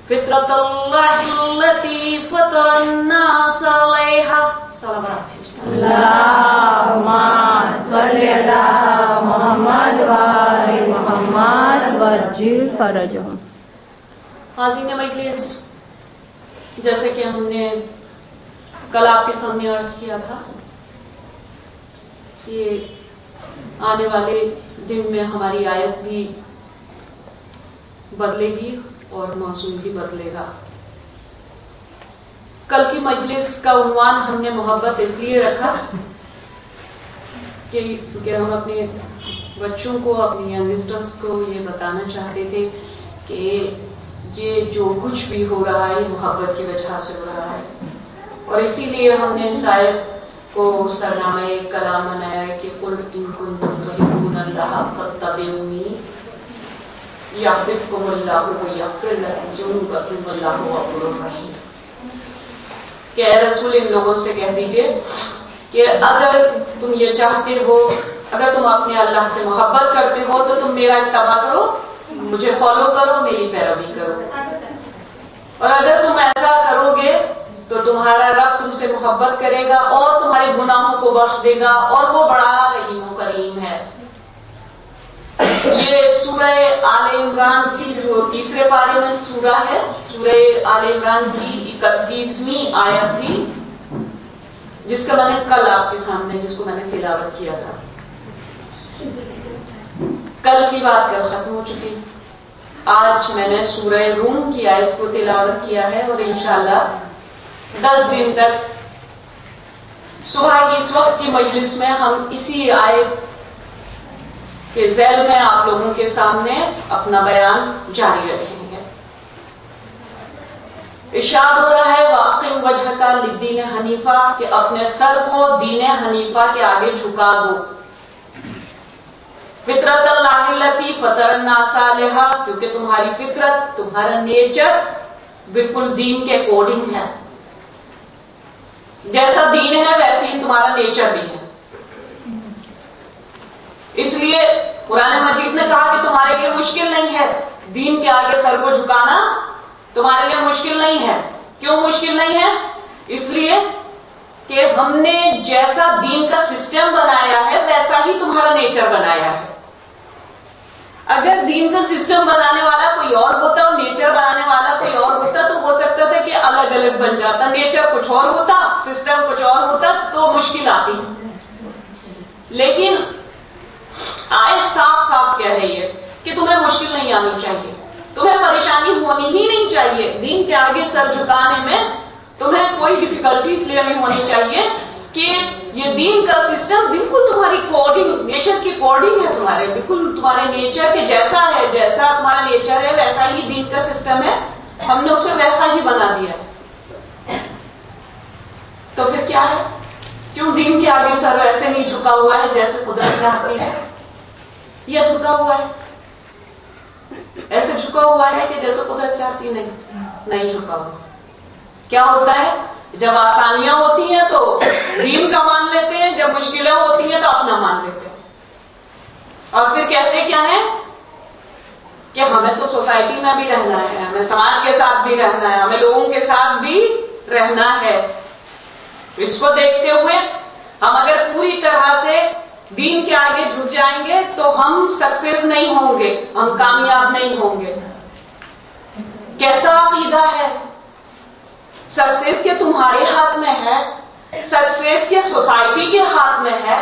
فطرت اللہ التی فطر الناس علیہا. صلوات بھیجنا. اللہم صلی علی محمد و آل محمد وعجل فرجہم. حاضرین مجلس، جیسے کہ ہم نے کل آپ کے سامنے عرض کیا تھا کہ آنے والے دن میں ہماری آیت بھی بدلے گی اور موضوع بھی بدلے گا. کل کی مجلس کا عنوان ہم نے محبت اس لیے رکھا کہ ہم اپنے بچوں کو، اپنی ینگسٹرز کو یہ بتانا چاہتے تھے کہ یہ جو کچھ بھی ہو رہا ہے یہ محبت کی وجہ سے ہو رہا ہے. اور اسی لیے ہم نے اس آیت کو سرنامہ کلام بنایا ہے کہ قل ان کنتم تحبون اللہ فاتبعونی یحببکم اللہ ویغفر لکم ذنوبکم واللہ غفور رحیم. کہ اے رسول ان لوگوں سے کہہ دیجئے کہ اگر تم یہ چاہتے ہو، اگر تم اپنے اللہ سے محبت کرتے ہو تو تم میرا اتباع کرو، مجھے فالو کرو، میری پیروی کرو. اور اگر تم ایسا کرو گے تو تمہارا رب تم سے محبت کرے گا اور تمہارے گناہوں کو بخش دے گا، اور وہ بڑا رحیم و کریم ہے. یہ سورہ آل عمران کی جو تیسرے پارے میں سورہ ہے، سورہ آل عمران کی 31ویں آیت تھی، جس کا میں نے کل آپ کے سامنے جس کو میں نے تلاوت کیا تھا. کل کی بات کل ختم ہو چکی. آج میں نے سورہ روم کی آیت کو تلاوت کیا ہے اور انشاءاللہ 10 دن تک صبح کی اس وقت کی مجلس میں ہم اسی آیت کے ذیل میں آپ لوگوں کے سامنے اپنا بیان جاری رکھیں گے. ارشاد ہو رہا ہے وَأَقِمْ وَجْهَكَ لِلدِّينِ حَنِيفًا، کہ اپنے سر کو دین حنیفہ کے آگے جھکا دو. فطرت اللہ التی فطر الناس علیہا، کیونکہ تمہاری فطرت، تمہارا نیچر بالکل دین کے اکارڈنگ ہے. جیسا دین ہے ویسے ہی تمہارا نیچر بھی ہے. اس لیے قرآن مجید نے کہا کہ تمہارے لیے مشکل نہیں ہے دین کے آگے سر کو جھکانا، تمہارے لیے مشکل نہیں ہے. کیوں مشکل نہیں ہے؟ اس لیے کہ ہم نے جیسا دین کا سسٹم بنایا ہے ویسا ہی تمہارا نیچر بنایا ہے. اگر دین کا سسٹم بنانے والا کوئی اور ہوتا اور نیچر بنانے والا کوئی اور ہوتا تو ہو سکتا تھا کہ الگ الگ بن جاتا. نیچر کچھ اور ہوتا، سسٹم کچھ اور ہوتا تو مشکل آتی. لیکن آیت صاف صاف کہہ رہی ہے کہ تمہیں مشکل نہیں آنی چاہیے، تمہیں پریشانی ہونی ہی نہیں چاہیے. دین کے آگے سر جھکانے میں تمہیں کوئی ڈیفیکلٹی اس لیے نہیں ہونی چاہیے کہ یہ دین کا سسٹم بالکل تمہاری کوڈنگ، نیچر کی کوڈنگ ہے، تمہارے بالکل تمہارے نیچر کے جیسا ہے. جیسا تمہارا نیچر ہے ویسا ہی دین کا سسٹم ہے، ہم نے اسے ویسا ہی بنا دیا. تو پھر کیا ہے؟ کیوں دین کے آگے سر ایسے نہیں جھکا ہوا ہے جیسے قدرت چاہتی ہے؟ یا جھکا ہوا ہے ایسے جھکا ہوا ہے کہ جیسے قدرت چاہتی نہیں جھکا ہوا. کیا ہوتا ہے؟ جب آسانیاں ہوتی ہیں تو دین کا مان لیتے ہیں، جب مشکلیں ہوتی ہیں تو اپنا مان لیتے ہیں. اور پھر کہتے کیا ہے کہ ہمیں تو سوسائٹی میں بھی رہنا ہے، ہمیں سماج کے ساتھ بھی رہنا ہے، ہمیں لوگوں کے ساتھ بھی رہنا ہے. اس کو دیکھتے ہوئے ہم اگر پوری طرح سے دین کے آگے جھک جائیں گے تو ہم سکسیس نہیں ہوں گے، ہم کامیاب نہیں ہوں گے. کیسا عقیدہ ہے؟ سکسیس کے تمہارے ہاتھ میں ہے، سکسیس کے سوسائٹی کے ہاتھ میں ہے،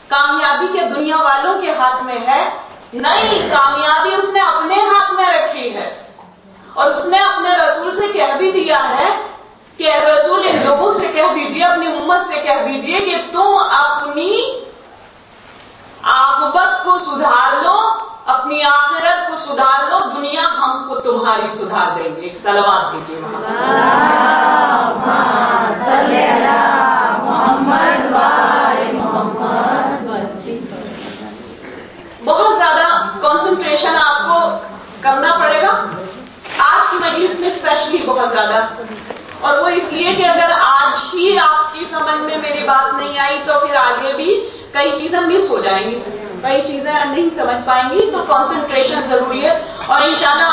کامیابی کے دنیا والوں کے ہاتھ میں ہے؟ نہیں، کامیابی اس نے اپنے ہاتھ میں رکھی ہے. اور اس نے اپنے رسول سے کہہ بھی دیا ہے کہ اے رسول ان لوگوں سے کہہ دیجئے، اپنی امت سے کہہ دیجئے کہ تم اپنی عاقبت کو سدھار لو، اپنی آخرت کو سدھار لو، دنیا ہم کو تمہاری سدھار دیں گے. ایک صلوات دیجیے اللہم صلی علی محمد و آل محمد. بہت زیادہ کنسنٹریشن آپ کو کرنا پڑے گا آج کی مجلس میں اسپیشلی، بہت زیادہ. اور وہ اس لیے کہ اگر آج ہی آپ کی سمجھ میں میری بات نہیں آئی تو پھر آگے بھی کئی چیزیں مس ہو جائیں گی، کئی چیزیں نہیں سمجھ پائیں گی. تو کنسنٹریشن ضروری ہے. اور انشاءاللہ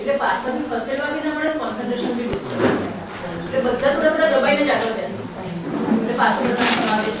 એટલે પાછળથી ફસેડવા બી ના મળે, કોન્સન્ટ્રેશન બી ડિસ્ટર્બ થાય, એટલે બધા થોડા દબાઈને જ આગળ બેસે, એટલે પાછળ સમાવેશ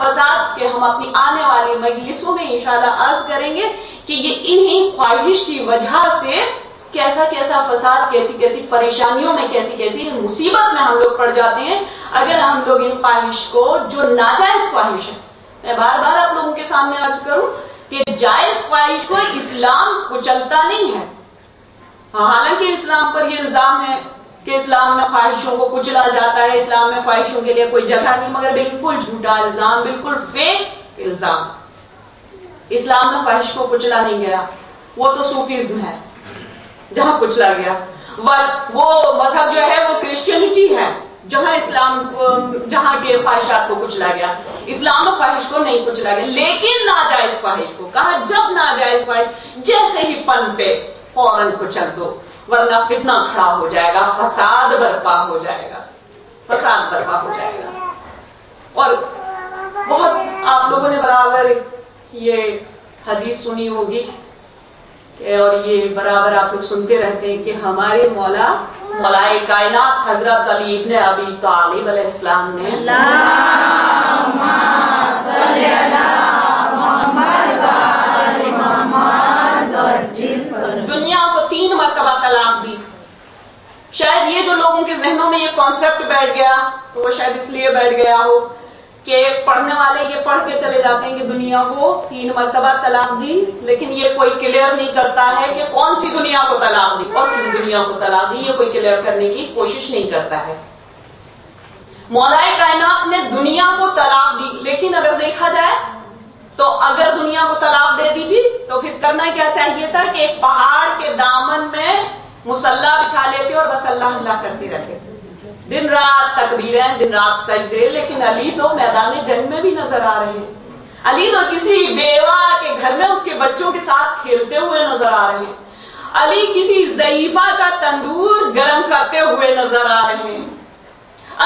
فساد کہ ہم اپنی آنے والی مجلسوں میں انشاءاللہ عرض کریں گے کہ یہ انہی خواہش کی وجہ سے کیسا کیسا فساد، کیسی کیسی پریشانیوں میں، کیسی کیسی مصیبت میں ہم لوگ پڑ جاتے ہیں اگر ہم لوگ ان خواہش کو، جو ناجائز خواہش ہے، میں بار بار آپ لوگوں کے سامنے عرض کروں کہ جائز خواہش کو اسلام کچلتا نہیں ہے. حالانکہ اسلام پر یہ الزام ہے کہ اسلام میں خواہشوں کو کچلا جاتا ہے، اسلام میں خواہشوں کے لیے کوئی جگہ نہیں، مگر بالکل جھوٹا الزام، بالکل فیک الزام. اسلام میں خواہش کو کچلا نہیں گیا، وہ تو صوفیزم ہے جہاں کچلا گیا. وہ مذہب جو ہے وہ کرسچینٹی ہے جہاں کے خواہشات کو کچلا گیا. اسلام میں خواہش کو نہیں کچلا گیا، لیکن ناجائز خواہش کو کہا جب ناجائز خواہش جیسے ہی پن پہ فوراً کچل دو، ورنہ فتنہ کھڑا ہو جائے گا، فساد برپا ہو جائے گا، فساد برپا ہو جائے گا. اور بہت آپ لوگوں نے برابر یہ حدیث سنی ہوگی اور یہ برابر آپ لوگ سنتے رہتے ہیں کہ ہمارے مولائے کائنات حضرت علی ابن ابی طالب علیہ السلام نے اللہم صلی علی محمد و آل محمد دنیا کو 3 مرتبہ طلاق دی. شاید یہ جو لوگوں کے ذہنوں میں یہ کانسیپٹ بیٹھ گیا تو وہ شاید اس لیے بیٹھ گیا ہو کہ پڑھنے والے یہ پڑھ کے چلے جاتے ہیں کہ دنیا کو 3 مرتبہ طلاق دی، لیکن یہ کوئی کلیئر نہیں کرتا ہے کہ کون سی دنیا کو طلاق دی اور کس دنیا کو طلاق دی. یہ کوئی کلیئر کرنے کی کوشش نہیں کرتا ہے. مولائے کائنات نے دنیا کو طلاق دی، لیکن اگر دیکھا جائے تو اگر دنیا کو طلاق دے دی تھی تو پھر کرنا کیا چاہیے تھا کہ ایک پہاڑ کے دامن میں مصلی بچھا لیتے اور بس اللہ اللہ کرتے رہتے، دن رات تکبیریں، دن رات سجدے. لیکن علی تو میدان جنگ میں بھی نظر آ رہے ہیں. علی تو کسی بیوہ کے گھر میں اس کے بچوں کے ساتھ کھیلتے ہوئے نظر آ رہے ہیں. علی کسی ضعیفہ کا تندور گرم کرتے ہوئے نظر آ رہے ہیں.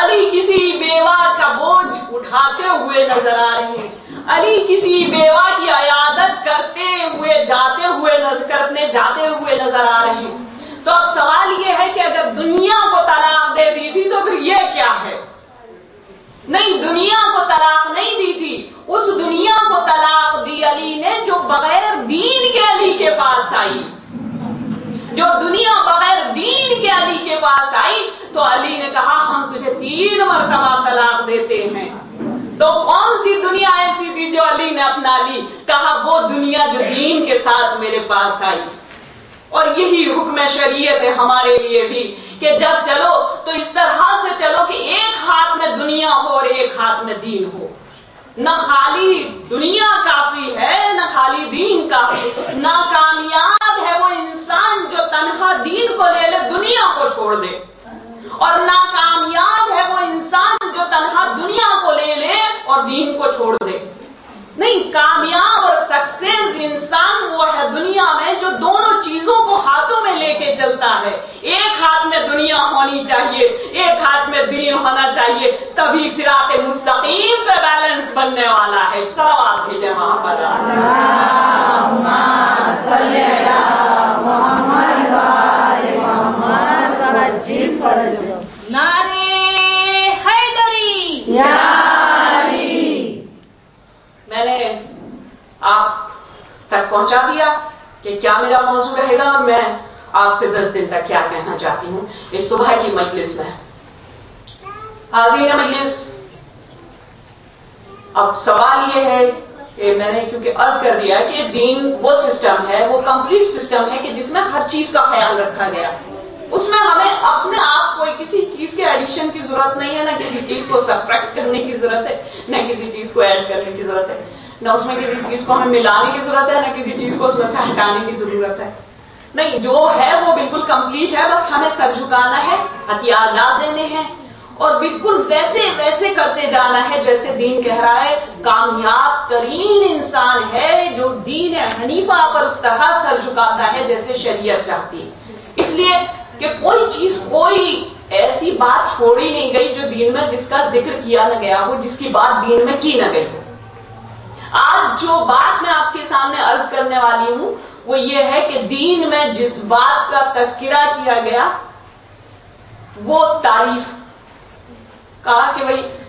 علی کسی بیوہ کا بوجھ اٹھاتے ہوئے نظر آ رہے ہیں. علی کسی بیوہ کی عیادت کرتے ہوئے جاتے ہوئے نظر آ رہے ہیں. تو اب سوال یہ ہے کہ اگر دنیا کو طلاق دے دی تھی تو پھر یہ کیا ہے؟ نہیں، دنیا کو طلاق نہیں دی تھی، اس دنیا کو طلاق دی علی نے جو بغیر دین کے علی کے پاس آئی. جو دنیا بغیر دین کے علی کے پاس آئی تو علی نے کہا ہم تجھے 3 مرتبہ طلاق دیتے ہیں. تو کون سی دنیا ایسی تھی جو علی نے اپنا لی؟ کہا وہ دنیا جو دین کے ساتھ میرے پاس آئی. اور یہی حکم شریعت ہے ہمارے لیے بھی کہ جب چلو تو اس طرح سے چلو کہ ایک ہاتھ میں دنیا ہو اور ایک ہاتھ میں دین ہو. نہ خالی دنیا کافی ہے نہ خالی دین کافی. نہ کامیاب ہے وہ انسان جو تنہا دین کو لے لے دنیا کو چھوڑ دے، اور نہ کامیاب ہے وہ انسان جو تنہا دنیا کو لے لے اور دین کو چھوڑ دے. نہیں، کامیاب اور سکسیس انسان وہ ہے دنیا میں جو دونوں چیزوں کو ہاتھوں میں لے کے چلتا ہے. ایک ہاتھ میں دنیا ہونی چاہیے، ایک ہاتھ میں دین ہونا چاہیے، تبھی صراط مستقیم پہ بیلنس بننے والا ہے. صلوات بھیجیں وہاں پر. اللہم صلی علی محمد و آل محمد وعجل فرجهم. نعرے حیدری یا میں نے آپ تک پہنچا دیا کہ کیا میرا موضوع رہے گا اور میں آپ سے 10 دن تک کیا کہنا چاہتی ہوں اس صبح کی مجلس میں. حاضرین مجلس، اب سوال یہ ہے کہ میں نے کیونکہ عرض کر دیا کہ دین وہ سسٹم ہے، وہ کمپلیٹ سسٹم ہے کہ جس میں ہر چیز کا خیال رکھا گیا. اس میں ہمیں اپنے آپ کوئی کسی چیز کے ایڈیشن کی ضرورت نہیں ہے، نہ کسی چیز کو سبٹریکٹ کرنے کی ضرورت ہے، نہ کسی چیز کو ایڈ کرنے کی ضرورت ہے، نہ اس میں کسی چیز کو ہمیں ملانے کی ضرورت ہے، نہ کسی چیز کو اس میں سے ہٹانے کی ضرورت ہے. نہیں، جو ہے وہ بالکل کمپلیٹ ہے. بس ہمیں سر جھکانا ہے، ہتھیار ڈال دینے ہیں اور بالکل ویسے کرتے جانا ہے جیسے دین کہہ رہا ہے. کامیاب ترین انسان ہے جو دین حنیفہ پر اس طرح سر جھکاتا ہے جیسے شریعت چاہتی ہے. اس لیے کہ کوئی چیز، کوئی ایسی بات چھوڑی نہیں گئی جو دین میں جس کا ذکر کیا نہ گیا ہو، جس کی بات دین میں کی نہ گئی ہو. آج جو بات میں آپ کے سامنے عرض کرنے والی ہوں وہ یہ ہے کہ دین میں جس بات کا تذکرہ کیا گیا وہ تعریف. کہا کہ بھئی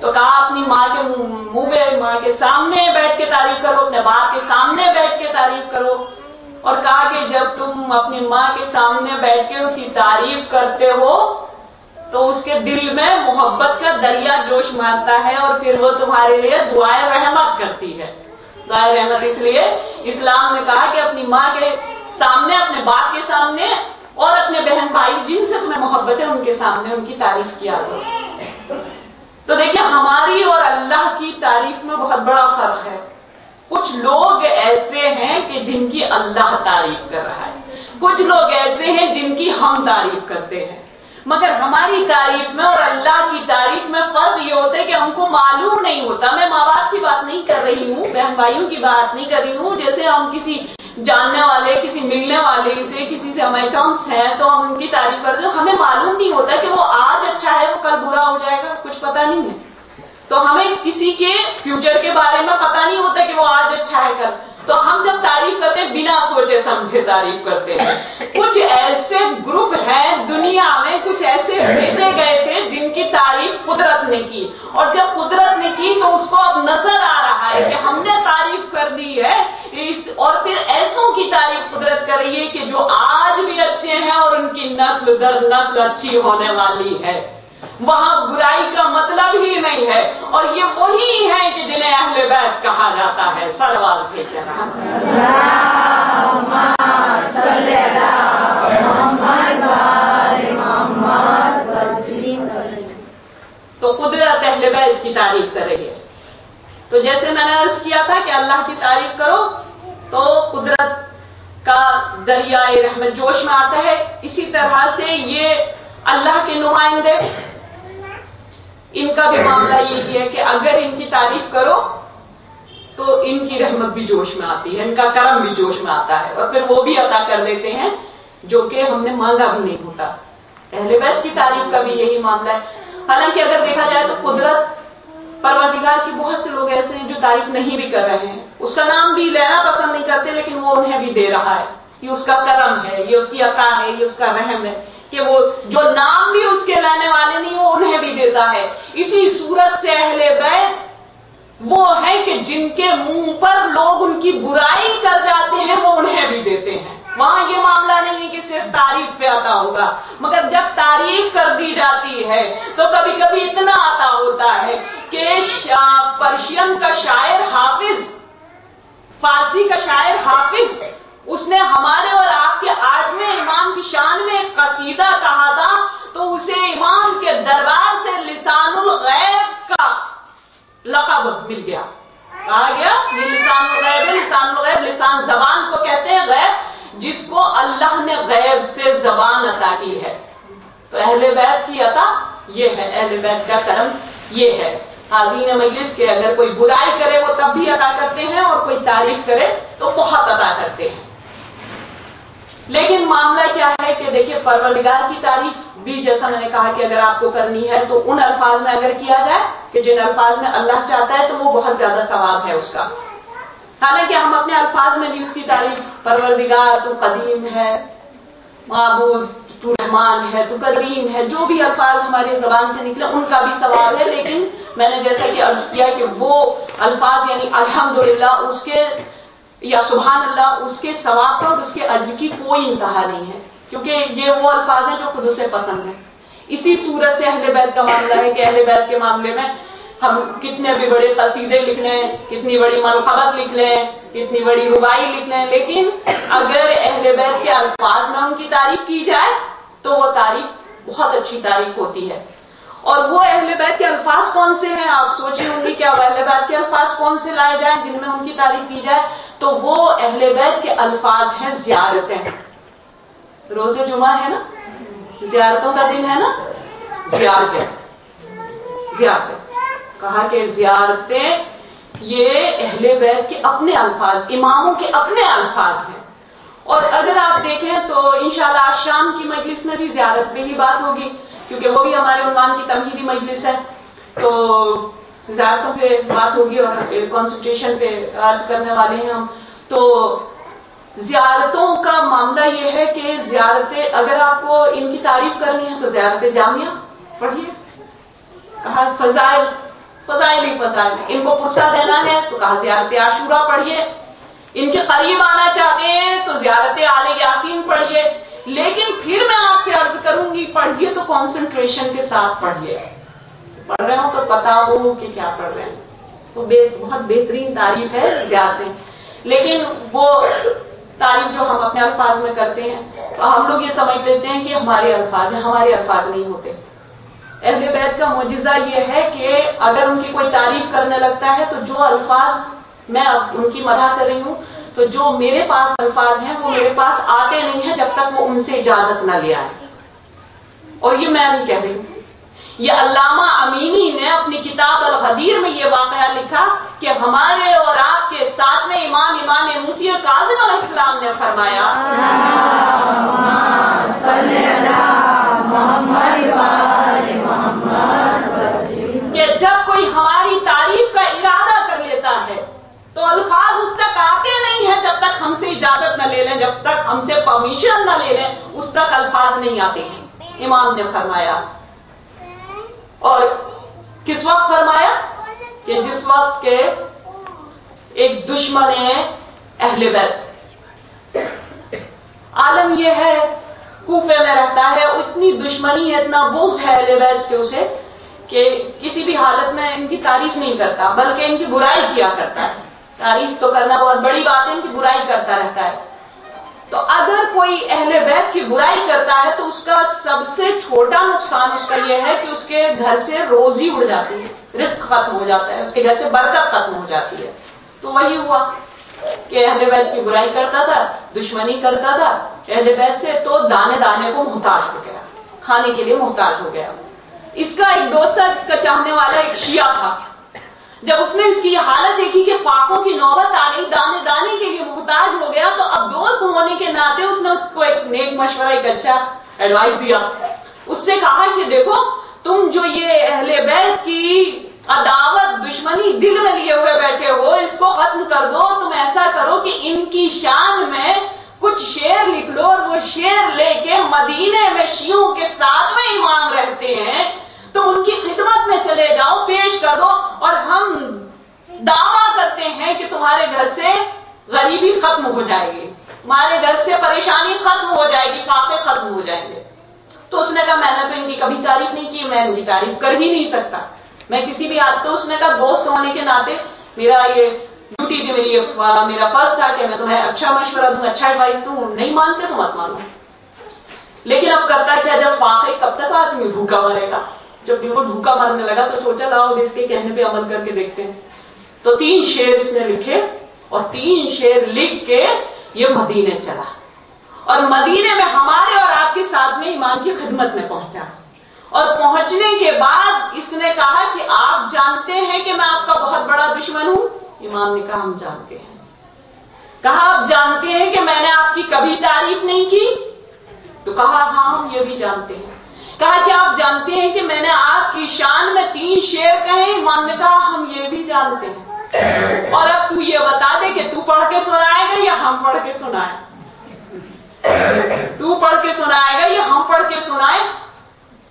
تو کہا اپنی ماں کے منہ میں ماں کے سامنے بیٹھ کے تعریف کرو، اپنے باپ کے سامنے بیٹھ کے تعریف کرو، اور کہا کہ جب تم اپنی ماں کے سامنے بیٹھ کے اس کی تعریف کرتے ہو تو اس کے دل میں محبت کا دریا جوش مارتا ہے اور پھر وہ تمہارے لیے دعائے رحمت کرتی ہے۔ دعائے رحمت اس لیے اسلام نے کہا کہ اپنی ماں کے سامنے، اپنے باپ کے سامنے اور اپنے بہن بھائی جن سے تمہیں محبت ہے ان کے سامنے ان کی تعریف کیا کرو۔ تو دیکھیں ہماری اور اللہ کی تعریف میں بہت بڑا فرق ہے۔ کچھ لوگ ایسے ہیں کہ جن کی اللہ تعریف کر رہا ہے، کچھ لوگ ایسے ہیں جن کی ہم تعریف کرتے ہیں، مگر ہماری تعریف میں اور اللہ کی تعریف میں فرق یہ ہوتا ہے کہ ہم کو معلوم نہیں ہوتا۔ میں ماں باپ کی بات نہیں کر رہی ہوں، بہن بھائیوں کی بات نہیں کر رہی ہوں، جیسے ہم کسی جاننے والے، کسی ملنے والے سے، کسی سے ہمارے ٹرمس ہیں تو ہم ان کی تعریف کرتے ہیں، ہمیں معلوم نہیں ہوتا کہ وہ آج اچھا ہے وہ کل برا ہو جائے گا، کچھ پتا نہیں ہے۔ تو ہمیں کسی کے فیوچر کے بارے میں پتا نہیں ہوتا کہ وہ آج اچھا ہے کل، تو ہم جب تعریف کرتے ہیں بنا سوچے سمجھے تعریف کرتے ہیں۔ کچھ ایسے گروپ ہیں دنیا میں، کچھ ایسے بھیجے گئے تھے جن کی تعریف قدرت نے کی، اور جب قدرت نے کی تو اس کو اب نظر آ رہا ہے کہ ہم نے تعریف کر دی ہے، اور پھر ایسوں کی تعریف قدرت کر رہی ہے کہ جو آج بھی اچھے ہیں اور ان کی نسل در نسل اچھی ہونے والی ہے۔ وہاں برائی کا مطلب ہی نہیں ہے، اور یہ وہی ہیں کہ جنہیں اہل بیت کہا جاتا ہے۔ صلوات بھیجیں۔ تو قدرت اہل بیت کی تعریف کر رہی ہے۔ تو جیسے میں نے عرض کیا تھا کہ اللہ کی تعریف کرو تو قدرت کا دریائے رحمت جوش میں آتا ہے، اسی طرح سے یہ اللہ کے نمائندے، ان کا بھی معاملہ یہی ہے کہ اگر ان کی تعریف کرو تو ان کی رحمت بھی جوش میں آتی ہے، ان کا کرم بھی جوش میں آتا ہے، اور پھر وہ بھی عطا کر دیتے ہیں جو کہ ہم نے مانگا بھی نہیں ہوتا۔ اہل بیت کی تعریف کا بھی یہی معاملہ ہے۔ حالانکہ اگر دیکھا جائے تو قدرت پروردگار کی بہت سے لوگ ایسے ہیں جو تعریف نہیں بھی کر رہے ہیں، اس کا نام بھی لینا پسند نہیں کرتے، لیکن وہ انہیں بھی دے رہا ہے۔ یہ اس کا کرم ہے، یہ اس کی عطا ہے، یہ اس کا رحم ہے کہ وہ جو نام بھی اس کے لانے والے نہیں وہ انہیں بھی دیتا ہے۔ اسی صورت سے اہل بیت وہ ہے کہ جن کے منہ پر لوگ ان کی برائی کر جاتے ہیں وہ انہیں بھی دیتے ہیں۔ وہاں یہ معاملہ نہیں ہے کہ صرف تعریف پہ عطا ہوگا، مگر جب تعریف کر دی جاتی ہے تو کبھی کبھی اتنا عطا ہوتا ہے کہ پرشین کا شاعر حافظ، فارسی کا شاعر حافظ، اس نے ہمارے اور آپ کے 8ویں امام کی شان میں ایک قصیدہ کہا تھا، تو اسے امام کے دربار سے لسان الغیب کا لقب مل گیا۔ کہا گیا یہ لسان الغیب ہے، لسان الغیب لسان زبان کو کہتے ہیں، غیب جس کو اللہ نے غیب سے زبان عطا کی ہے۔ تو اہل بیت کی عطا یہ ہے، اہل بیت کا کرم یہ ہے۔ حاضرین مجلس کے اگر کوئی برائی کرے وہ تب بھی عطا کرتے ہیں، اور کوئی تعریف کرے تو بہت عطا کرتے ہیں۔ لیکن معاملہ کیا ہے کہ دیکھیں پروردگار کی تعریف بھی جیسا میں نے کہا کہ اگر آپ کو کرنی ہے تو ان الفاظ میں اگر کیا جائے کہ جن الفاظ میں اللہ چاہتا ہے تو وہ بہت زیادہ ثواب ہے اس کا۔ حالانکہ ہم اپنے الفاظ میں بھی اس کی تعریف، پروردگار تو قدیم ہے، معبود تو رحمان ہے، تو کریم ہے، جو بھی الفاظ ہماری زبان سے نکلے ان کا بھی ثواب ہے۔ لیکن میں نے جیسا کہ عرض کیا کہ وہ الفاظ یعنی الحمدللہ اس کے یا سبحان اللہ اس کے ثواب اور اس کے اجر کی کوئی انتہا نہیں ہے، کیونکہ یہ وہ الفاظ ہیں جو خود اسے پسند ہیں۔ اسی صورت سے اہل بیت کا معاملہ ہے کہ اہل بیت کے معاملے میں ہم کتنے بھی بڑے قصیدے لکھ لیں، کتنی بڑی مرحبت لکھ لیں، کتنی بڑی ربائی لکھ لیں، لیکن اگر اہل بیت کے الفاظ میں ان کی تعریف کی جائے تو وہ تعریف بہت اچھی تعریف ہوتی ہے۔ اور وہ اہل بیت کے الفاظ کون سے ہیں؟ آپ سوچ رہی ہوں گی کیا وہ اہل بیت کے الفاظ کون سے لائے جائیں جن میں ان کی تعریف کی جائے؟ تو وہ اہل بیت کے الفاظ ہیں زیارتیں۔ روزے جمعہ ہے نا، زیارتوں کا دن ہے نا، زیارتیں زیارتیں کہا کہ زیارتیں یہ اہل بیت کے اپنے الفاظ، اماموں کے اپنے الفاظ ہیں۔ اور اگر آپ دیکھیں تو انشاءاللہ آج شام کی مجلس میں بھی زیارت پہ ہی بات ہوگی، کیونکہ وہ بھی ہمارے عنوان کی تمہیدی مجلس ہے، تو زیارتوں پہ بات ہوگی اور کنسنٹریشن پہ عرض کرنے والے ہیں ہم۔ تو زیارتوں کا معاملہ یہ ہے کہ زیارتیں اگر آپ کو ان کی تعریف کرنی ہے تو زیارت جامعہ پڑھیے، کہا فضائل فضائل ہی فضائل. ان کو پرسہ دینا ہے تو کہا زیارت عاشورہ پڑھیے، ان کے قریب آنا چاہتے ہیں تو زیارت آل یاسین پڑھیے. لیکن پھر میں آپ سے عرض کروں گی پڑھیے تو کنسنٹریشن کے ساتھ پڑھیے. پڑھ رہے ہوں تو پتا ہو کہ کیا پڑھ رہے ہیں. تو بہت بہترین تعریف ہے زیارتیں، لیکن وہ تعریف جو ہم اپنے الفاظ میں کرتے ہیں تو ہم لوگ یہ سمجھ لیتے ہیں کہ ہمارے الفاظ ہیں، ہمارے الفاظ نہیں ہوتے. اہل بیت کا معجزہ یہ ہے کہ اگر ان کی کوئی تعریف کرنے لگتا ہے تو جو الفاظ میں اب ان کی مدح کر رہی ہوں تو جو میرے پاس الفاظ ہیں وہ میرے پاس آتے نہیں ہیں جب تک وہ ان سے اجازت نہ لے آئے. اور یہ میں نہیں کہہ رہی ہوں، یہ علامہ امینی نے اپنی کتاب الغدیر میں یہ واقعہ لکھا کہ ہمارے اور آپ کے ساتھ میں امام موسی کاظم علیہ السلام نے فرمایا کہ جب کوئی ہماری تعریف کا ارادہ کر لیتا ہے تو الفاظ اس تک آتے نہیں ہیں جب تک ہم سے اجازت نہ لے لیں، جب تک ہم سے پرمیشن نہ لے لیں اس تک الفاظ نہیں آتے ہیں، امام نے فرمایا. اور کس وقت فرمایا؟ کہ جس وقت کے ایک دشمن اہل بیت، عالم یہ ہے کوفے میں رہتا ہے، اتنی دشمنی ہے، اتنا بغض ہے اہل بیت سے اسے کہ کسی بھی حالت میں ان کی تعریف نہیں کرتا بلکہ ان کی برائی کیا کرتا ہے. تعریف تو کرنا بہت بڑی بات ہے، ان کی برائی کرتا رہتا ہے. تو اگر کوئی اہل بیت کی برائی کرتا ہے تو اس کا سب سے چھوٹا نقصان اس کا یہ ہے کہ اس کے گھر سے روزی اڑ جاتی ہے، رزق ختم ہو جاتا ہے، اس کے گھر سے برکت ختم ہو جاتی ہے. تو وہی ہوا کہ اہل بیت کی برائی کرتا تھا، دشمنی کرتا تھا اہل بیت سے، تو دانے دانے کو محتاج ہو گیا، کھانے کے لیے محتاج ہو گیا. اس کا ایک دوست تھا، اس کا چاہنے والا ایک شیعہ تھا. جب اس نے اس کی یہ حالت دیکھی کہ فاقوں کی نوبت آ گئی، دانے دانے کے لیے محتاج ہو گیا، تو اب دوست ہونے کے ناطے اس نے اس کو ایک نیک مشورہ، ایک اچھا ایڈوائس دیا. اس سے کہا کہ دیکھو تم جو یہ اہل بیت کی عداوت دشمنی دل میں لیے ہوئے بیٹھے ہو اس کو ختم کر دو. تم ایسا کرو کہ ان کی شان میں کچھ شعر لکھ لو اور وہ شعر لے کے مدینے میں شیعوں کے ساتھ میں امام رہتے ہیں، تم ان کی خدمت میں چلے جاؤ، پیش کر دو، اور ہم دعویٰ کرتے ہیں کہ تمہارے گھر سے غریبی ختم ہو جائے گی، تمہارے گھر سے پریشانی ختم ہو جائے گی، فاقے ختم ہو جائیں گے. تو اس نے کہا میں نے تو ان کی کبھی تعریف نہیں کی، میں ان کی تعریف کر ہی نہیں سکتا، میں کسی بھی تو اس نے کہا دوست ہونے کے ناطے میرا یہ ڈیوٹی تھی، میرا فرض تھا کہ میں تمہیں اچھا مشورہ دوں، اچھا ایڈوائس دوں. نہیں مانتے تو مت مانو. لیکن اب کرتا کیا، جب فاقے کب تک آدمی بھوکا مرے گا، جب وہ بھوکا مرنے لگا تو سوچا لاؤ اس کے کہنے پہ عمل کر کے دیکھتے ہیں. تو 3 شعر اس نے لکھے اور 3 شعر لکھ کے یہ مدینے چلا، اور مدینے میں ہمارے اور آپ کے ساتھ میں ایمان کی خدمت میں پہنچا. اور پہنچنے کے بعد اس نے کہا کہ آپ جانتے ہیں کہ میں آپ کا بہت بڑا دشمن ہوں. امام نے کہا ہم جانتے ہیں. کہا آپ جانتے ہیں کہ میں نے آپ کی کبھی تعریف نہیں کی؟ تو کہا ہاں ہم یہ بھی جانتے ہیں. کہا کہ آپ جانتے ہیں کہ میں نے آپ کی شان میں 3 شعر کہے؟ امام نے کہا ہم یہ بھی جانتے ہیں. اور اب تو یہ بتا دے کہ تو پڑھ کے سنائے گا یا ہم پڑھ کے سنائے؟ تو پڑھ کے سنائے گا یا ہم پڑھ کے سنائے؟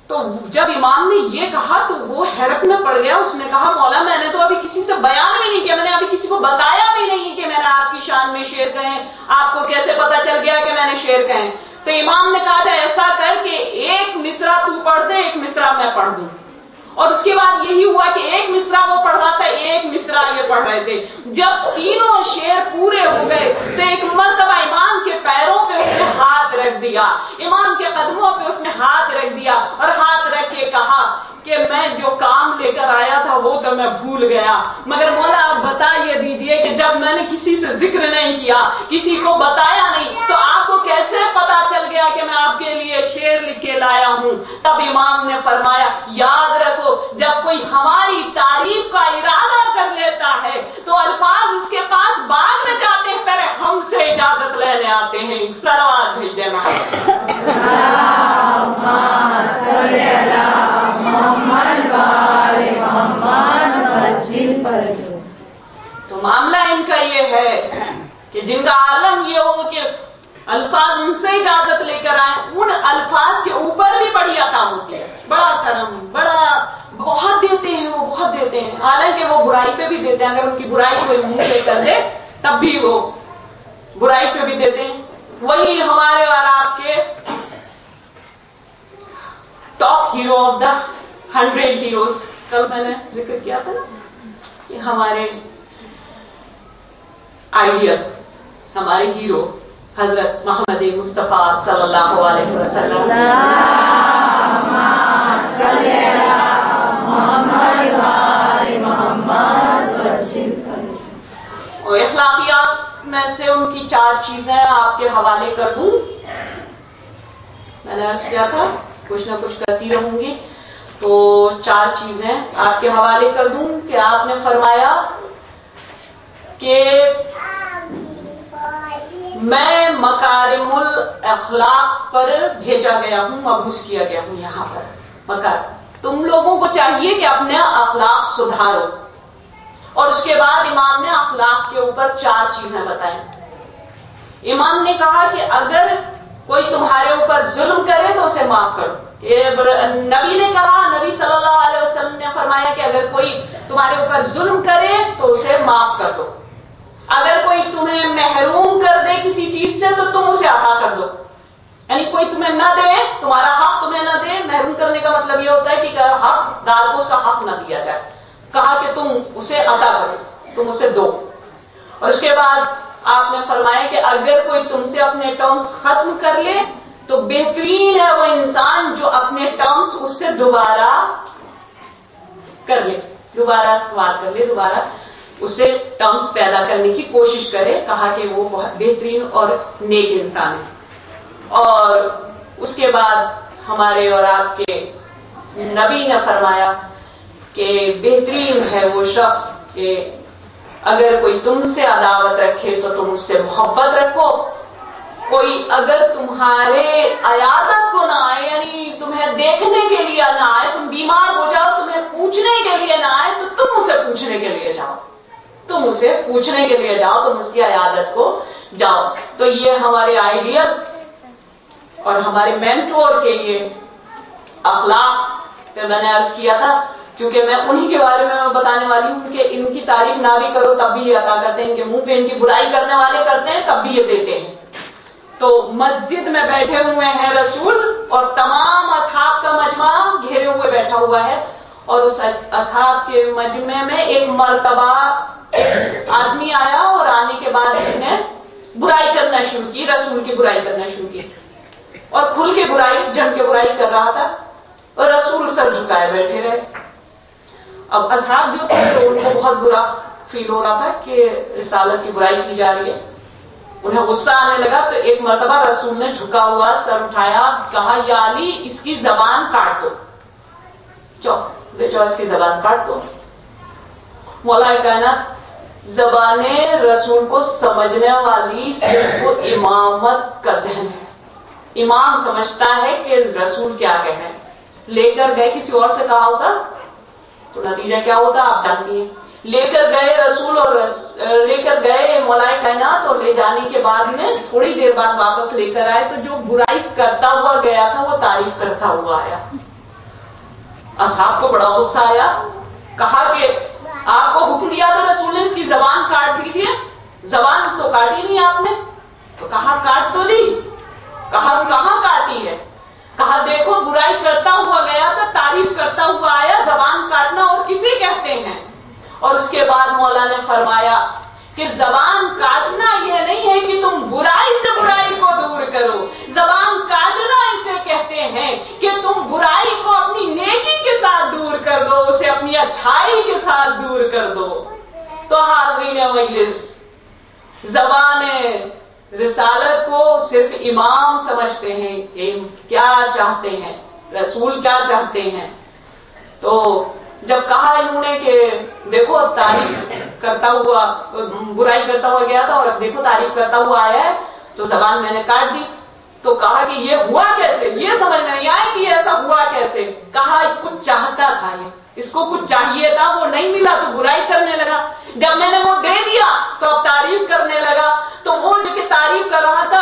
تو جب امام نے یہ کہا تو وہ حیرت میں پڑ گیا. اس نے کہا مولا میں نے تو ابھی کسی سے بیان بھی نہیں کیا، میں نے ابھی کسی کو بتایا بھی نہیں کہ میں نے آپ کی شان میں شعر کہے، آپ کو کیسے پتا چل گیا کہ میں نے شعر کہے؟ تو امام نے کہا تھا ایسا کر کہ ایک مصرع تو پڑھ دے، ایک مصرع میں پڑھ دوں. اور اس کے بعد یہی ہوا کہ ایک مصرع وہ پڑھ رہا تھا، ایک مصرع یہ پڑھ رہے تھے. جب تینوں شعر پورے ہو گئے تو ایک مرتبہ امام کے پیروں پہ اس نے ہاتھ رکھ دیا، امام کے قدموں پہ اس نے ہاتھ رکھ دیا اور ہاتھ رکھ کے کہا کہ میں جو کام لے کر آیا تھا وہ تو میں بھول گیا، مگر مولا آپ بتا یہ دیجئے کہ جب میں نے کسی سے ذکر نہیں کیا، کسی کو بتایا نہیں، تو آپ کو کیسے پتا چل گیا کہ میں آپ کے لیے شعر لکھ کے لایا ہوں؟ تب امام نے فرمایا یاد رکھو جب کوئی ہماری تعریف کا ارادہ کر لیتا ہے تو الفاظ اس کے پاس بعد میں جاتے ہیں، پہلے ہم سے اجازت لینے آتے ہیں. صلوات بھیجے تو معاملہ ان کا یہ ہے کہ جن کا عالم یہ ہو کہ الفاظ ان سے اجازت لے کر آئے، ان الفاظ کے اوپر بھی بڑی عطا ہوتی ہے، بڑا کرم، بڑا بہت دیتے ہیں، وہ بہت دیتے ہیں، حالانکہ وہ برائی پہ بھی دیتے ہیں، اگر ان کی برائی کوئی منہ پہ کر دے تب بھی وہ برائی پہ بھی دیتے ہیں۔ وہی ہمارے اور آپ کے top hero of the 100 heroes, کل میں نے ذکر کیا تھا نا کہ ہمارے آئیڈیل، ہمارے ہیرو حضرت محمد مصطفیٰ صلی اللہ علیہ وسلم، اور اخلاقیات میں سے ان کی 4 چیزیں آپ کے حوالے کر دوں۔ میں نے عرض کیا تھا کچھ نہ کچھ کرتی رہوں گی، تو 4 چیزیں آپ کے حوالے کر دوں کہ آپ نے فرمایا کہ میں مکارم الاخلاق پر بھیجا گیا ہوں، مبعوث کیا گیا ہوں یہاں پر۔ تم لوگوں کو چاہیے کہ اپنے اخلاق سدھارو، اور اس کے بعد امام نے اخلاق کے اوپر 4 چیزیں بتائیں۔ امام نے کہا کہ اگر کوئی تمہارے اوپر ظلم کرے تو اسے معاف کرو۔ نبی نے کہا، نبی صلی اللہ علیہ وسلم نے فرمایا کہ اگر کوئی تمہارے اوپر ظلم کرے تو اسے معاف کر دو، اگر کوئی تمہیں محروم کر دے کسی چیز سے تو تم اسے عطا کر دو، یعنی کوئی تمہیں نہ دے، تمہارا حق تمہیں نہ دے، محروم کرنے کا مطلب یہ ہوتا ہے کہ حق دار کو اس کا حق نہ دیا جائے، کہا کہ تم اسے عطا کرو، تم اسے دو۔ اور اس کے بعد آپ نے فرمایا کہ اگر کوئی تم سے اپنے ٹرمز ختم کر لے تو بہترین ہے وہ انسان جو اپنے ٹرمز اس سے دوبارہ کر لے، دوبارہ استعمال کر لے، دوبارہ اسے ٹرمز پیدا کرنے کی کوشش کرے، کہا کہ وہ بہت بہترین اور نیک انسان ہے۔ اور اس کے بعد ہمارے اور آپ کے نبی نے فرمایا کہ بہترین ہے وہ شخص کہ اگر کوئی تم سے عداوت رکھے تو تم اس سے محبت رکھو، کوئی اگر تمہارے عیادت کو نہ آئے، یعنی تمہیں دیکھنے کے لیے نہ آئے، تم بیمار ہو جاؤ تمہیں پوچھنے کے لیے نہ آئے تو تم اسے پوچھنے کے لیے جاؤ، تم اسے پوچھنے کے لیے جاؤ، تم اس کی عیادت کو جاؤ۔ تو یہ ہمارے آئیڈیل اور ہمارے مینٹور کے لیے اخلاق پہ میں نے عرض کیا تھا، کیونکہ میں انہی کے بارے میں بتانے والی ہوں کہ ان کی تعریف نہ بھی کرو تب بھی یہ عطا کرتے ہیں، ان کے منہ پہ ان کی برائی کرنے والے کرتے ہیں تب بھی یہ دیتے ہیں۔ تو مسجد میں بیٹھے ہوئے ہیں رسول اور تمام اصحاب کا مجمع گھیرے ہوئے بیٹھا ہوا ہے، اور اس اصحاب کے مجمع میں ایک مرتبہ ایک آدمی آیا اور آنے کے بعد اس نے برائی کرنا شروع کی، رسول کی برائی کرنا شروع کی، اور کھل کے برائی، جم کے برائی کر رہا تھا، اور رسول سر جھکائے بیٹھے رہے۔ اب اصحاب جو تھے تو ان کو بہت برا فیل ہو رہا تھا کہ رسالت کی برائی کی جا رہی ہے، انہیں غصہ آنے لگا، تو ایک مرتبہ رسول نے جھکا ہوا سر اٹھایا، کہا یا علی اس کی زبان کاٹ دو، لے جاؤ اس کی زبان کاٹ دو۔ مولا کائنات، زبان رسول کو سمجھنے والی صرف وہ امامت کا ذہن ہے، امام سمجھتا ہے کہ رسول کیا کہے۔ لے کر گئے کسی اور سے کہا ہوتا تو نتیجہ کیا ہوتا آپ جانتی ہیں، لے کر گئے رسول اور لے کر گئے مولا کائنات، اور لے جانے کے بعد میں تھوڑی دیر بعد واپس لے کر آئے تو جو برائی کرتا ہوا گیا تھا وہ تعریف کرتا ہوا آیا۔ اصحاب کو بڑا غصہ آیا، کہا کہ آپ کو حکم دیا تھا رسول نے اس کی زبان کاٹ دیجیے، زبان تو کاٹی نہیں آپ نے، تو کہا کاٹ تو دی، کہا کہاں کاٹی ہے، کہا دیکھو برائی کرتا ہوا گیا تھا، تعریف کرتا ہوا آیا، زبان کاٹنا اور کسے کہتے ہیں۔ اور اس کے بعد مولا نے فرمایا کہ زبان کاٹنا یہ نہیں ہے کہ تم برائی سے برائی کو دور کرو، زبان کاٹنا اسے کہتے ہیں کہ تم برائی کو اپنی نیکی کے ساتھ دور کر دو، اسے اپنی اچھائی کے ساتھ دور کر دو۔ تو حاضرین مجلس، زبان رسالت کو صرف امام سمجھتے ہیں کہ کیا چاہتے ہیں، رسول کیا چاہتے ہیں۔ تو جب کہا انہوں نے کہ دیکھو تعریف کرتا ہوا، برائی کرتا ہوا گیا تھا اور اب دیکھو تعریف کرتا ہوا آیا ہے، تو زبان میں نے کاٹ دی۔ تو کہا کہ یہ ہوا کیسے، یہ سمجھ نہیں آیا کہ ایسا ہوا کیسے۔ کہا کچھ چاہتا تھا، یہ اس کو کچھ چاہیے تھا، وہ نہیں ملا تو برائی کرنے لگا، جب میں نے وہ دے دیا تو اب تعریف کرنے لگا۔ تو وہ جو کہ تعریف کر رہا تھا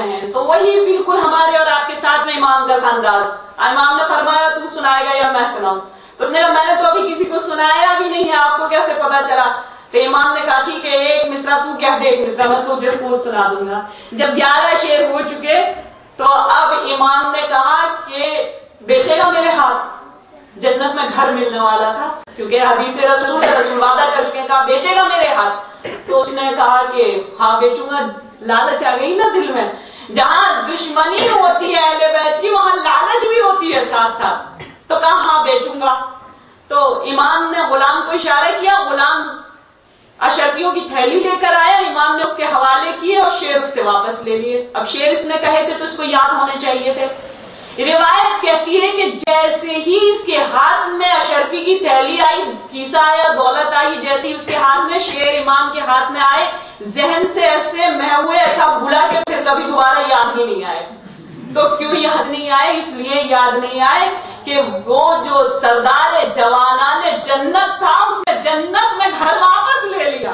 ہیں تو وہی بالکل ہمارے اور آپ کے ساتھ میں امام کا انداز. امام نے فرمایا تو سنائے گا یا میں سناؤں؟ تو اس نے کہا میں نے تو ابھی کسی کو سنایا بھی نہیں ہے، آپ کو کیسے پتا چلا؟ تو امام نے کہا ٹھیک ہے ایک مصرع تو کہہ دے، ایک مصرع میں تجھے خود سنا دوں گا. جب 11 شعر ہو چکے تو اب امام نے کہا کہ بیچے گا میرے ہاتھ؟ جنت میں گھر ملنے والا تھا کیونکہ حدیث رسول وعدہ کر کے کہا بیچے گا میرے ہاتھ. تو اس نے کہا کہ ہاں بیچوں گا. لالچ آ گئی نا دل میں. جہاں دشمنی ہوتی ہے اہل بیت کی وہاں لالچ بھی ہوتی ہے ساتھ ساتھ. تو کہا ہاں بیچوں گا. تو امام نے غلام کو اشارہ کیا، غلام اشرفیوں کی تھیلی لے کر آیا، امام نے اس کے حوالے کیے اور شعر اس سے واپس لے لیے. اب شعر اس نے کہے تھے تو اس کو یاد ہونے چاہیے تھے. روایت کہتی ہے کہ جیسے ہی اس کے ہاتھ میں اشرفی کی تھیلی آئی، کیسا آیا، دولت آئی، جیسے ہی اس کے ہاتھ میں شعر امام کے ہاتھ میں آئے، ذہن سے ایسے محوے ایسا بھولا کہ پھر کبھی دوبارہ یاد ہی نہیں آئے. تو کیوں یاد نہیں آئے؟ اس لیے یاد نہیں آئے کہ وہ جو سردار جوانان جنت تھا اس نے جنت میں گھر واپس لے لیا.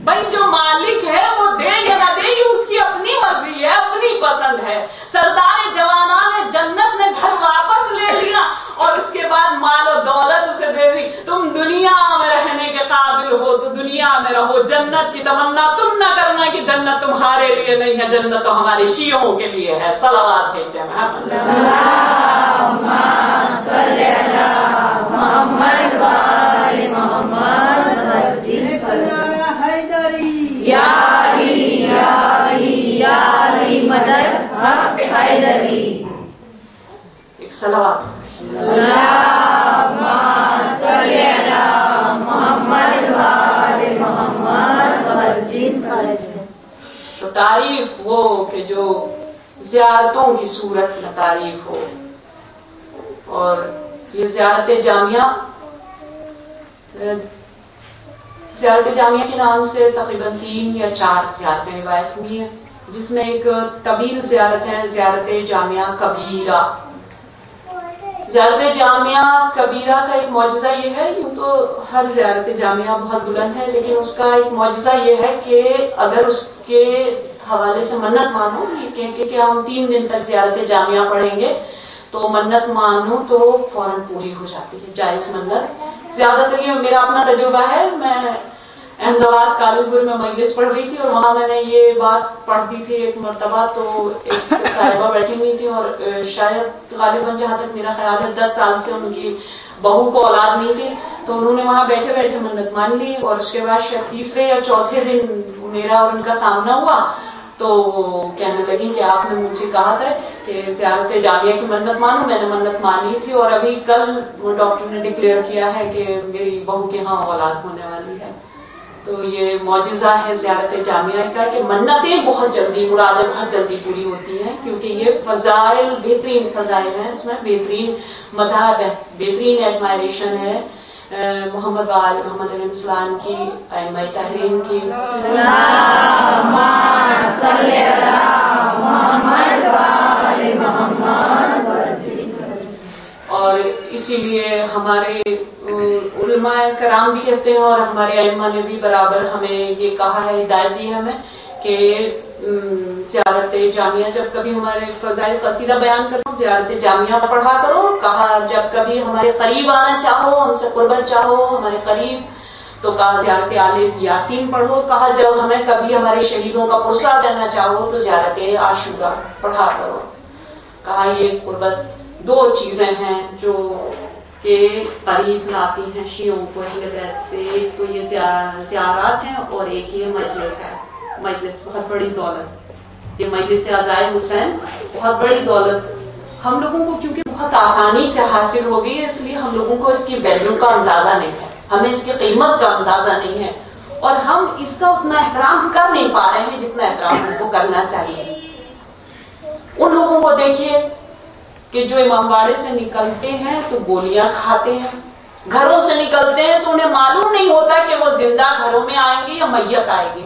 بھائی جو مالک ہے وہ دے یا نہ دے یہ اس کی اپنی مرضی ہے، اپنی پسند ہے. سردار جوانان جنت نے گھر واپس لے لیا اور اس کے بعد مال و دولت اسے دے دی. تم دنیا میں رہنے کے قابل ہو تو دنیا میں رہو، جنت کی تمنا تم نہ کرنا کہ جنت تمہارے لیے نہیں ہے، جنت تو ہمارے شیعوں کے لیے ہے. صلوات بھیجتے ہیں اللہم صلی علی محمد و آل محمد. یا علی یا علی یا علی مدد حق حیدری. ایک صلوات. اللہم صلی علی محمد و آل محمد ورجن فرج. تو تعریف ہو کہ جو زیارتوں کی صورت میں تعریف ہو. اور یہ زیارت جامعہ کے نام سے تقریباً 3 یا 4 زیارتیں روایت ہوئی ہیں، جس میں ایک طویل زیارت ہے زیارت جامعہ کبیرہ. زیارت جامعہ کبیرہ کا ایک معجزہ یہ ہے، یوں تو ہر زیارت جامعہ بہت بلند ہے لیکن اس کا ایک معجزہ یہ ہے کہ اگر اس کے حوالے سے منت مانو، یہ کہہ کہ ہم 3 دن تک زیارت جامعہ پڑھیں گے تو منت مانو تو فوراً پوری ہو جاتی ہے، جائز منت. زیادہ تر یہ میرا اپنا تجربہ ہے. میں احمد آباد کالوپور میں مجلس پڑھ رہی تھی اور وہاں میں نے یہ بات پڑھ دی تھی ایک مرتبہ. تو ایک صاحبہ بیٹھی ہوئی تھی اور شاید غالباً جہاں تک میرا خیال ہے 10 سال سے ان کی بہو کو اولاد نہیں تھی، تو انہوں نے وہاں بیٹھے بیٹھے منت مان لی. اور اس کے بعد شاید 3 یا 4 دن میرا اور ان کا سامنا ہوا تو وہ کہنے لگی کہ آپ نے مجھے کہا تھا کہ زیارت جامعہ کی منت مانو. میں نے منت مانی تھی اور ابھی کل وہ ڈاکٹر نے ڈکلیئر کیا ہے کہ میری بہو کے ہاں اولاد ہونے والی ہے. تو یہ معجزہ ہے زیارت جامعہ کا کہ منتیں بہت جلدی، مرادیں بہت جلدی پوری ہوتی ہیں کیونکہ یہ فضائل بہترین فضائل ہیں. اس میں بہترین مدح، بہترین ایڈمائریشن ہے محمد وآل محمد علیہ السلام کی، ائمہ طاہرین کی. اللہم صلی علی محمد وآل محمد. اور اسی لیے ہمارے علماء کرام بھی کہتے ہیں اور ہمارے ائمہ نے بھی برابر ہمیں یہ کہا ہے، ہدایت دی ہے ہمیں کہ زیارت جامعہ جب کبھی ہمارے فضائل قصیدہ بیان کرو زیارت جامعہ پڑھا کرو. کہا جب کبھی ہمارے قریب آنا چاہو، ہم سے قربت چاہو ہمارے قریب تو کہا زیارت آل یاسین پڑھو. کہا جب ہمیں کبھی ہمارے شہیدوں کا پرسہ دینا چاہو تو زیارت عاشورہ پڑھا کرو. کہا یہ قربت 2 چیزیں ہیں جو کہ قریب لاتی ہیں شیعوں کو اہل بیت سے. ایک تو یہ زیارات ہیں اور ایک یہ مجلس ہے. مجلس بہت بڑی دولت، یہ مجلس عزائے حسین بہت بڑی دولت ہم لوگوں کو کیونکہ بہت آسانی سے حاصل ہو گئی ہے، اس لیے ہم لوگوں کو اس کی ویلیو کا اندازہ نہیں ہے، ہمیں اس کی قیمت کا اندازہ نہیں ہے اور ہم اس کا اتنا احترام کر نہیں پا رہے ہیں جتنا احترام ہم کو کرنا چاہیے. ان لوگوں کو دیکھیے کہ جو امام باڑے سے نکلتے ہیں تو گولیاں کھاتے ہیں، گھروں سے نکلتے ہیں تو انہیں معلوم نہیں ہوتا کہ وہ زندہ گھروں میں آئیں گے یا میت آئے گی.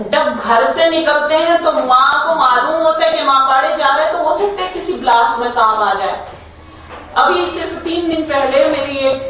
جب گھر سے نکلتے ہیں تو ماں کو معلوم ہوتا ہے کہ امام باڑے جا رہے تو ہو سکتے کسی بلاسٹ میں کام آ جائے. ابھی صرف 3 دن پہلے میری ایک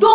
2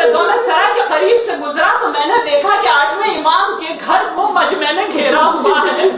سے دولت سرا کے قریب سے گزرا تو میں نے دیکھا کہ 8ویں امام کے گھر کو مجمع نے گھیرا ہوا ہے.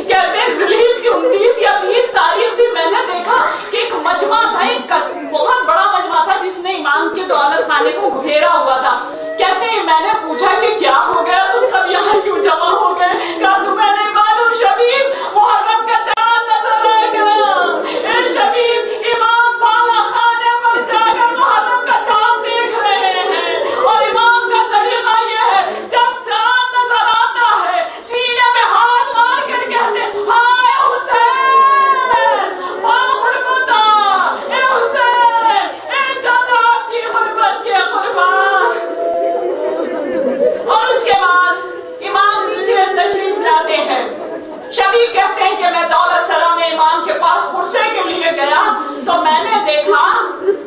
کہتے ہیں ذوالحج کی 29 یا 20 تاریخ بھی میں نے دیکھا کہ ایک مجمع تھا, ایک بہت بڑا مجمع تھا جس نے امام کے دولت خانے کو گھیرا ہوا تھا. کہتے ہیں میں نے پوچھا کہ کیا ہو گیا, تم سب یہاں کیوں جمع ہو گئے؟ کہا تمہیں نہیں معلوم شبیب, محرم کا چاند نظر آ گیا. اے شبیب, امام بالا خانے پر جا کر محرم کا چاند دیکھ رہے ہیں, اور امام کا طریقہ یہ ہے جب چاند نظر آتا ہے سینے میں ہاتھ مار کر کہتے ہیں ہائے حسین, غربتا, اے حسین, اے جان آپ کی غربت کے قربان. اور اس کے بعد امام نیچے تشریف لاتے ہیں. شبیب کہتے ہیں کہ میں دولت سرا میں امام کے پاس پرسے کے لیے گیا تو میں نے دیکھا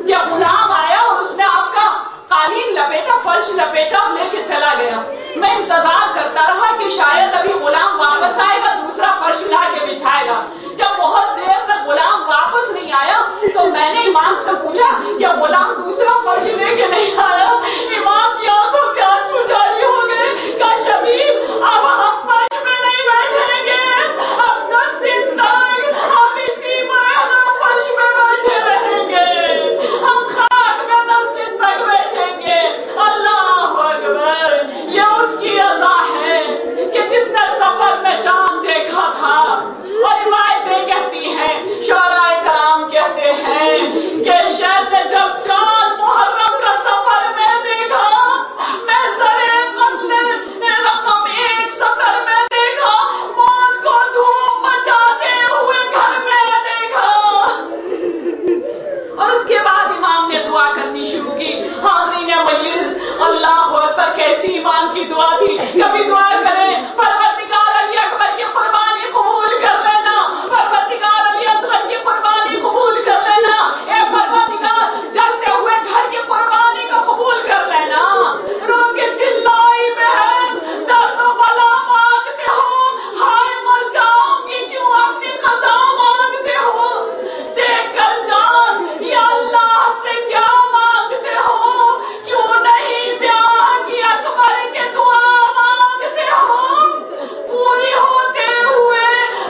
کہ غلام آیا اور اس نے آپ کا قالین لپیٹا, فرش لپیٹا اور لے کے چلا گیا. میں انتظار کرتا رہا کہ شاید ابھی غلام واپس آئے گا, دوسرا فرش لا کے بچھائے گا. جب بہت دیر تک غلام واپس نہیں آیا تو میں نے امام سے پوچھا کہ غلام دوسرا فرش لے کے نہیں آیا. امام کی آنکھوں سے آنسو جاری ہو گئے. کہا شبیب, اب ہم فرش پہ نہیں بیٹھیں گے, اب 10 دن تک ہم اسی مرحلہ فرش پہ بیٹھے رہیں گے, ہم خاک میں 10 دن تک بیٹھیں گے. اللہ اکبر, یہ اس کی عزا ہے کہ جس نے سفر میں چاند دیکھا تھا. اور روایتیں کہتی ہیں, شعراء کرام کہتے ہیں کہ شاید نے جب چاند محرم کا سفر میں دیکھا, میں زرے قتل رقم 1 سفر میں دیکھا, موت کو دھوم مچاتے ہوئے گھر میں دیکھا. اور اس کے بعد امام نے دعا کرنی شروع کی. حاضرین مجلس, اللہ اکبر, کیسی ایمان کی دعا تھی. کبھی دعا کریں پروردگار علی اکبر کی قربانی قبول کر لینا, پروردگار علی اصغر کی قربانی قبول کر لینا, اے پروردگار جلتے ہوئے گھر کی قربانی کو قبول کر لینا. رو کے چلائی بہن, درد و بلا مانگتے ہو, ہائے مر جاؤں گی کیوں اپنی قضا مانگتے ہو. دیکھ کر جان یا اللہ سے کیا مانگتے ہو, کیوں نہیں بیاہ کی اکبر کے دعا مانگتے ہو. پوری ہوتے ہوئے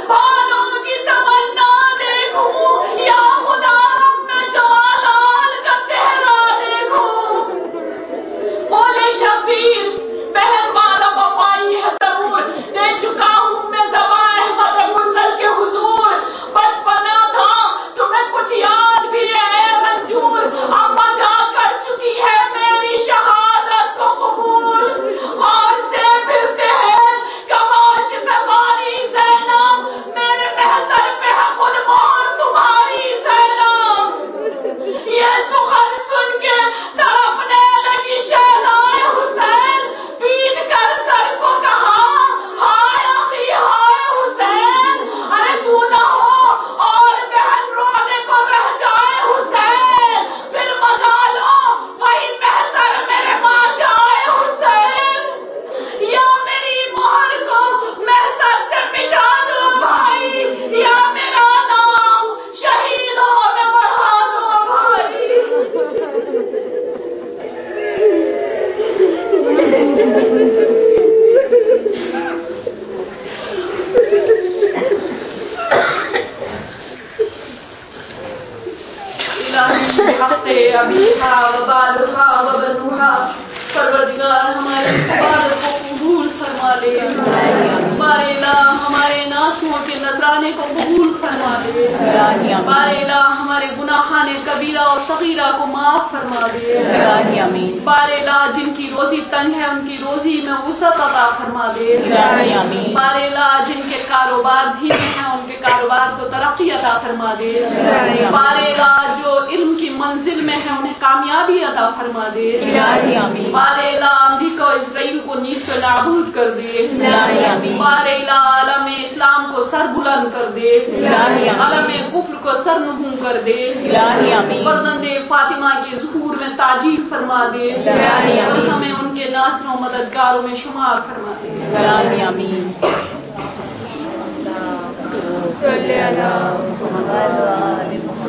بانوں کی تمنا دیکھوں, یا خدا میں جوالال کا صحرا دیکھوں. بولے شبیر, بہن وعدہ وفائی ہے ضرور, دے چکا ہوں میں زباں احمد مرسل کے حضور. بچپنا تھا تمہیں کچھ یاد بھی ہے رنجور, اما جا کر چکی ہے میری شہادت کو قبول. غور سے پھرتے ہیں کباش تمہاری زینب, میرے محضر پہ ہے خود مہر تمہاری زینب. یہ سخن سن کے تڑپنے لگی شہدائے حسین, پیٹ کر سر کو کہا ہائے اخی ہائے حسین. ارے تو نہ ہو اور بہن رونے کو رہ جائے حسین, پھر مگا لو وہی محضر میرے ماں جائے حسین. یا میری مہر کو محضر سے مٹا دو بھائی, یا میرا نام شہیدوں میں بڑھا دو بھائی. الہی حق ابیہا وبالہا وبنوہا, پروردگار ہمارے اس عبادت کو قبول فرما لے. بار الہ ہمارے ناسوں کے نذرانے کو قبول فرما دے. بار الہ ہمارے گناہان کبیرہ اور صغیرہ کو معاف فرما دے. بار الہ جن کی روزی تنگ ہے ان کی روزی میں وسعت عطا فرما دے. بار الہ جن کے کاروبار دھیمے ہیں ان کے کاروبار کو ترقی عطا فرما دے. بار الہ جو علم کی منزل میں ہے انہیں کامیابی عطا فرما دے. بار الہ امریکہ اور اسرائیل کو نیز پہ نابود کر دے. بار الہ عالم اسلام کو سر بلند کر دے. عالم کفر کو سر نگوں کر دے. فرزند فاطمہ کے ظہور میں تعجیل فرما دے, اور ہمیں ان کے ناصروں مددگاروں میں شمار فرما دے. آمین. صلی اللہ محمد و آل محمد.